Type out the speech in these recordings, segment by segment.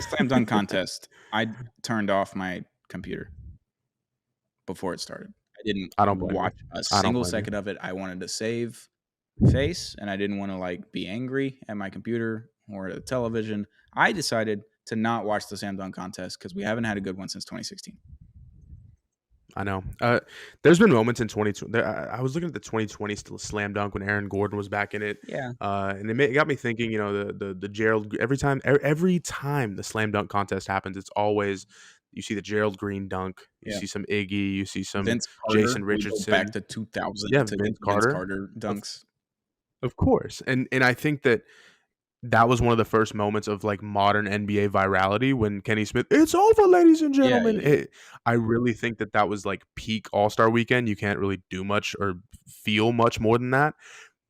Slam dunk contest. I turned off my computer before it started. I didn't I don't blame you. watch a I don't single blame you. second of it. I wanted to save face, and I didn't want to like be angry at my computer or at the television. I decided to not watch the slam dunk contest because we haven't had a good one since 2016. I know. There's been moments in 2020. I was looking at the 2020 slam dunk when Aaron Gordon was back in it, Yeah, and it got me thinking. You know, the Gerald every time the slam dunk contest happens, it's always you see the Gerald Green dunk, you yeah. see some Iggy, you see some Vince Carter. Jason We go back Richardson, to 2000 yeah, to get Vince Vince Carter, Carter of dunks. of course, and I think that was one of the first moments of like modern NBA virality when Kenny Smith, it's over, ladies and Yeah, gentlemen. yeah, I really think that was like peak All Star weekend. You can't really do much or feel much more than that.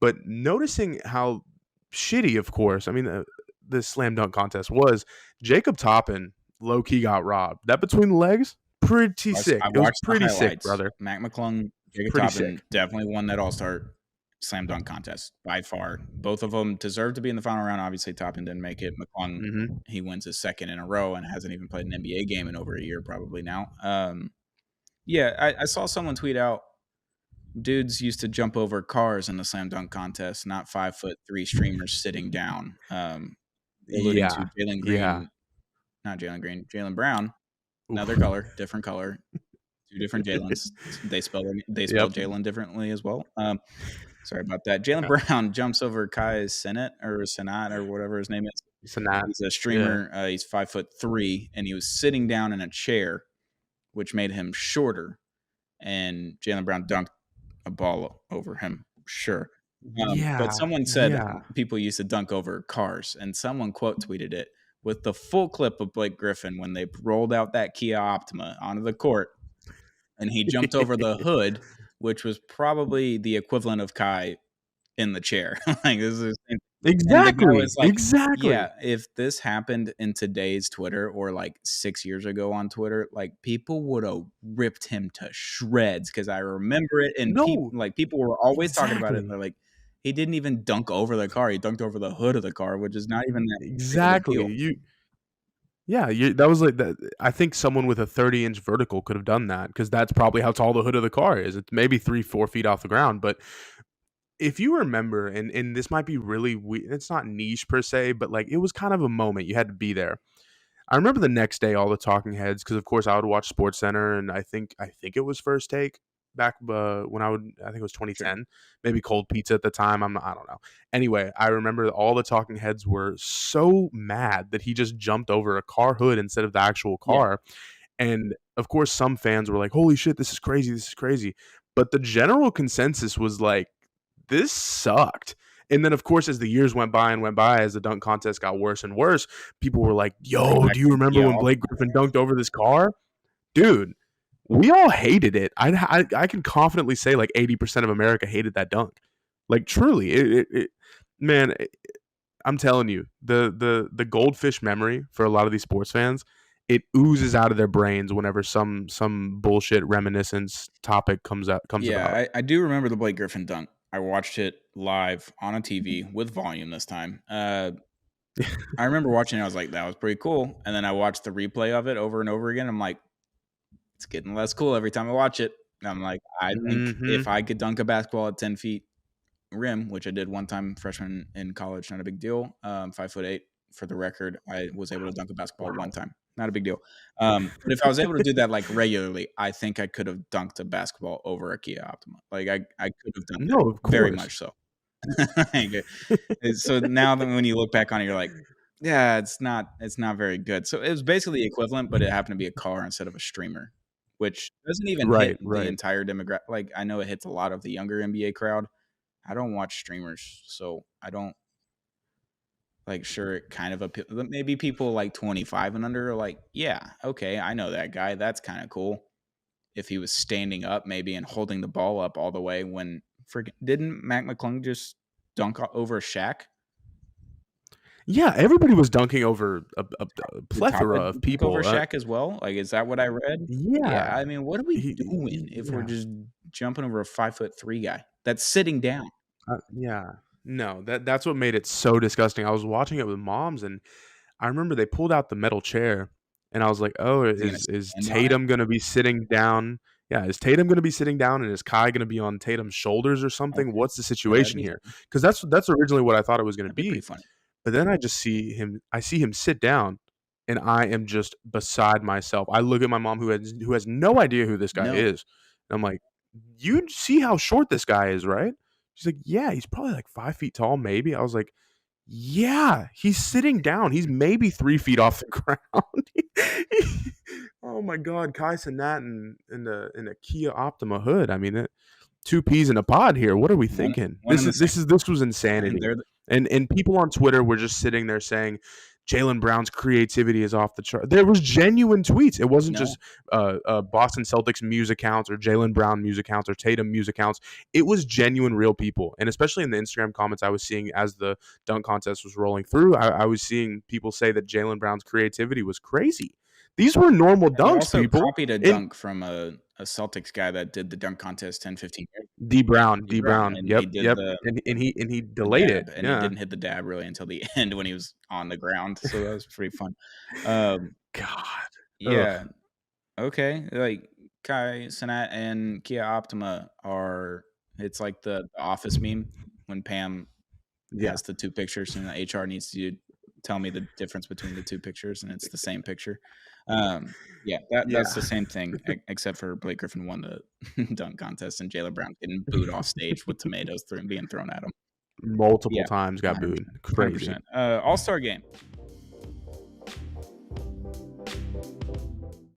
But noticing how shitty, of course, I mean, the slam dunk contest was, Jacob Toppin low key got robbed. That between the legs, pretty sick. I It was watched the pretty sick, highlights. brother. Mac McClung, Jacob Pretty Toppin sick. definitely won that All Star slam dunk contest by far. Both of them deserve to be in the final round. Obviously, Toppin didn't make it. McClung, Hmm. he wins his second in a row and hasn't even played an NBA game in over a year, probably now. Yeah, I saw someone tweet out, dudes used to jump over cars in the slam dunk contest, not 5'3" streamers sitting down. Alluding to Yeah, Jalen yeah. Green, not Jalen Green, Jalen Brown, another Oof. color, different color, two different Jalen's. They spell Yep. Jalen differently as well. Sorry about that. Jalen Yeah. Brown jumps over Kai Senat or whatever his name is. It's a nat. He's a Yeah. streamer. He's 5'3", and he was sitting down in a chair, which made him shorter. And Jalen Brown dunked a ball over him. Sure. But Yeah, someone said yeah. people used to dunk over cars, and someone quote tweeted it with the full clip of Blake Griffin when they rolled out that Kia Optima onto the court, and he jumped over the hood, which was probably the equivalent of Kai in the chair. Like this is, and the guy Exactly, was like, exactly. "Yeah, if this happened in today's Twitter or like 6 years ago on Twitter, like people would have ripped him to shreds." Because I remember it, and No, people were always talking about it. exactly, They're like, "He didn't even dunk over the car; he dunked over the hood of the car, which is not even that big of a exactly. deal." That was like that. I think someone with a 30-inch vertical could have done that because that's probably how tall the hood of the car is. It's maybe 3, 4 feet off the ground. But if you remember, and this might be really it's not niche per se, but like it was kind of a moment you had to be there. I remember the next day, all the talking heads, because of course I would watch Sports Center, and I think it was First Take back when I think it was Sure. 2010, maybe Cold Pizza at the time. I don't know. Anyway, I remember all the talking heads were so mad that he just jumped over a car hood instead of the actual Yeah. car, and of course some fans were like, "Holy shit, this is crazy! This is crazy!" But the general consensus was like, "This sucked." And then, of course, as the years went by and went by, as the dunk contest got worse and worse, people were like, "Yo, do you Exactly. remember Yeah. when Blake Griffin dunked over this car, dude?" We all hated it. I can confidently say like 80% of America hated that dunk. Like truly, man, I'm telling you, the goldfish memory for a lot of these sports fans, it oozes out of their brains whenever some bullshit reminiscence topic comes about. I do remember the Blake Griffin dunk. I watched it live on a TV with volume this time. I remember watching it. I was like, that was pretty cool. And then I watched the replay of it over and over again. I'm like, it's getting less cool every time I watch it. And I'm like, I think if Hmm. I could dunk a basketball at 10 feet rim, which I did one time freshman in college, not a big deal. 5'8" for the record. I was able to dunk a basketball one Wow. time. Not a big deal. But if I was able to do that like regularly, I think I could have dunked a basketball over a Kia Optima. Like I could have done that No, of very course. much so. So now that when you look back on it, you're like, yeah, it's not very good. So it was basically the equivalent, but it happened to be a car instead of a streamer, which doesn't even hit Right, the right. entire demographic. Like I know it hits a lot of the younger NBA crowd. I don't watch streamers, so I don't like. Sure, it kind of appeal. Maybe people like 25 and under are like, yeah, okay, I know that guy. That's kind of cool. If he was standing up, maybe and holding the ball up all the way when freaking didn't Mac McClung just dunk over Shaq? Yeah, everybody was dunking over a Did plethora Toppin of dunk over people. Shaq as well? Like, is that what I read? Yeah, Yeah, I mean, what are we doing if we're yeah, just jumping over a 5'3" guy that's sitting down? yeah. No, that's what made it so disgusting. I was watching it with moms, and I remember they pulled out the metal chair, and I was like, "Oh, Is he gonna is stand on it? Tatum gonna be sitting down? Yeah, is Tatum gonna be sitting down, and is Kai gonna be on Tatum's shoulders or something? Okay. What's the Yeah, that'd situation be here?" fun. Because that's originally what I thought it was gonna That'd be pretty be. funny. But then I see him sit down, and I am just beside myself. I look at my mom who has no idea who this guy No. is, and I'm like, "You see how short this guy is, right?" She's like, "Yeah, he's probably like 5 feet tall, maybe." I was like, "Yeah, he's sitting down. He's maybe 3 feet off the ground." Oh my god, Kai Cenat in a Kia Optima hood. I mean, 2 peas in a pod here. What are we One thinking? one and the same. This was And insanity. they're the And people on Twitter were just sitting there saying Jalen Brown's creativity is off the chart. There was genuine tweets. It wasn't no. just Boston Celtics muse accounts or Jalen Brown muse accounts or Tatum muse accounts. It was genuine, real people. And especially in the Instagram comments, I was seeing as the dunk contest was rolling through, I was seeing people say that Jalen Brown's creativity was crazy. These were normal He dunks, also people. copied a And dunk from a Celtics guy that did the dunk contest 10, 15 years ago, D. D Brown, Brown. and he Yep, did yep. And he the delayed it. dab, and he Yeah. didn't hit the dab really until the end when he was on the ground, so that was pretty fun. Um, God. Ugh. yeah, okay, like, Kai Cenat and Kia Optima are it's like the Office meme when Pam Yeah. has the 2 pictures and the HR needs to tell me the difference between the 2 pictures, and it's the same picture. Yeah, that's Yeah. the same thing, except for Blake Griffin won the dunk contest and Jaylen Brown getting booed off stage with tomatoes being thrown at him. Multiple Yeah, times got booed. 100%, Crazy. 100%. All-Star game.